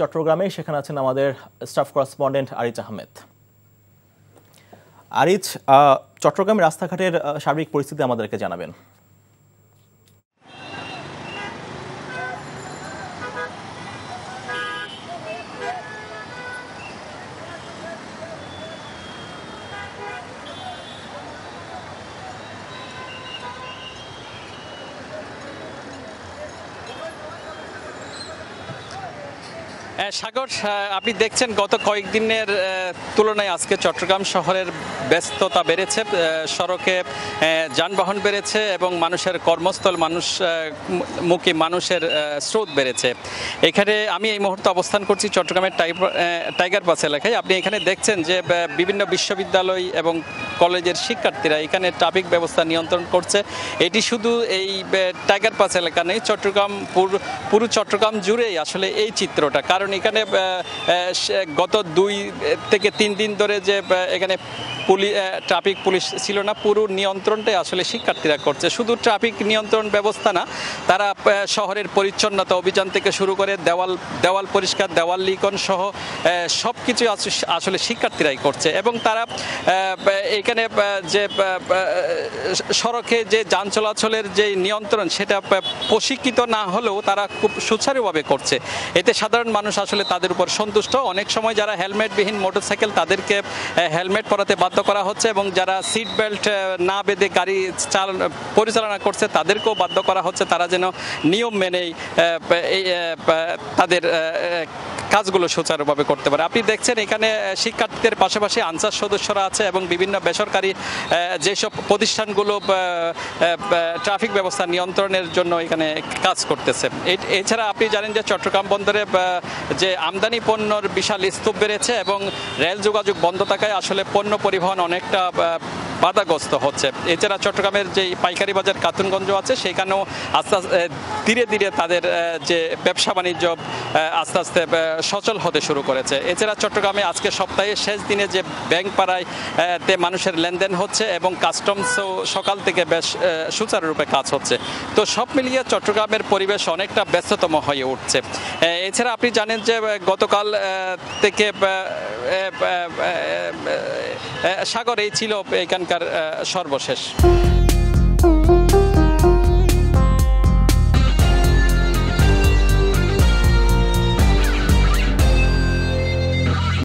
চট্টগ্রামে সেখানে আছেন আমাদের স্টাফ করেসপন্ডেন্ট আরিজ আহমেদ। আরিজ, চট্টগ্রামের রাস্তাঘাটের সার্বিক পরিস্থিতি আমাদেরকে জানাবেন। সাগর, আপনি দেখছেন গত কয়েকদিনের তুলনায় আজকে চট্টগ্রাম শহরের ব্যস্ততা বেড়েছে, সড়কে যানবাহন বেড়েছে এবং মানুষের কর্মস্থল মুখী মানুষের স্রোত বেড়েছে। এখানে আমি এই মুহূর্তে অবস্থান করছি চট্টগ্রামের টাইগার পাস এলাকায়। আপনি এখানে দেখছেন যে বিভিন্ন বিশ্ববিদ্যালয় এবং কলেজের শিক্ষার্থীরা এখানে ট্রাফিক ব্যবস্থা নিয়ন্ত্রণ করছে। এটি শুধু এই টাইগার পাস এলাকা নেই, চট্টগ্রাম পুরো চট্টগ্রাম জুড়েই আসলে এই চিত্রটা। কারণ এখানে গত 2 থেকে 3 দিন ধরে যে এখানে ট্রাফিক পুলিশ ছিল না, পুরো নিয়ন্ত্রণটাই আসলে শিক্ষার্থীরা করছে। শুধু ট্রাফিক নিয়ন্ত্রণ ব্যবস্থা না, তারা শহরের পরিচ্ছন্নতা অভিযান থেকে শুরু করে দেওয়াল পরিষ্কার, দেওয়াল লিখন সহ সব কিছু আসলে শিক্ষার্থীরাই করছে। এবং তারা এখানে যে সড়কে যে যান চলাচলের যে নিয়ন্ত্রণ, সেটা প্রশিক্ষিত না হলেও তারা খুব সুচারুভাবে করছে। এতে সাধারণ মানুষ আসলে তাদের উপর সন্তুষ্ট। অনেক সময় যারা হেলমেটবিহীন মোটরসাইকেল, তাদেরকে হেলমেট পরাতে বাধ্য করা হচ্ছে এবং যারা সিট বেল্ট না বেঁধে গাড়ি পরিচালনা করছে তাদেরকেও বাধ্য করা হচ্ছে তারা যেন নিয়ম মেনেই তাদের কাজগুলো সুচারুভাবে করতে পারে। আপনি দেখছেন এখানে শিক্ষার্থীদের পাশাপাশি আনসার সদস্যরা আছে এবং বিভিন্ন বেসরকারি যেসব প্রতিষ্ঠানগুলো ট্রাফিক ব্যবস্থা নিয়ন্ত্রণের জন্য এখানে কাজ করতেছে। এছাড়া আপনি জানেন যে চট্টগ্রাম বন্দরে যে আমদানি পণ্যর বিশাল স্তূপ বেড়েছে এবং রেল যোগাযোগ বন্ধ থাকায় আসলে পণ্য পরিবহন অনেকটা বাধাগ্রস্ত হচ্ছে। এছাড়া চট্টগ্রামের যে পাইকারি বাজার কাতুনগঞ্জ আছে, সেখানেও আস্তে আস্তে ধীরে ধীরে তাদের যে ব্যবসা বাণিজ্য আস্তে আস্তে সচল হতে শুরু করেছে। এছাড়া চট্টগ্রামে আজকে সপ্তাহের শেষ দিনে যে ব্যাংক পাড়ায় মানুষের লেনদেন হচ্ছে এবং কাস্টমসও সকাল থেকে বেশ সুচারুরূপে কাজ হচ্ছে। তো সব মিলিয়ে চট্টগ্রামের পরিবেশ অনেকটা ব্যস্ততম হয়ে উঠছে। এছাড়া আপনি জানেন যে গতকাল থেকে সাগর এই ছিল এখানকার সর্বশেষ।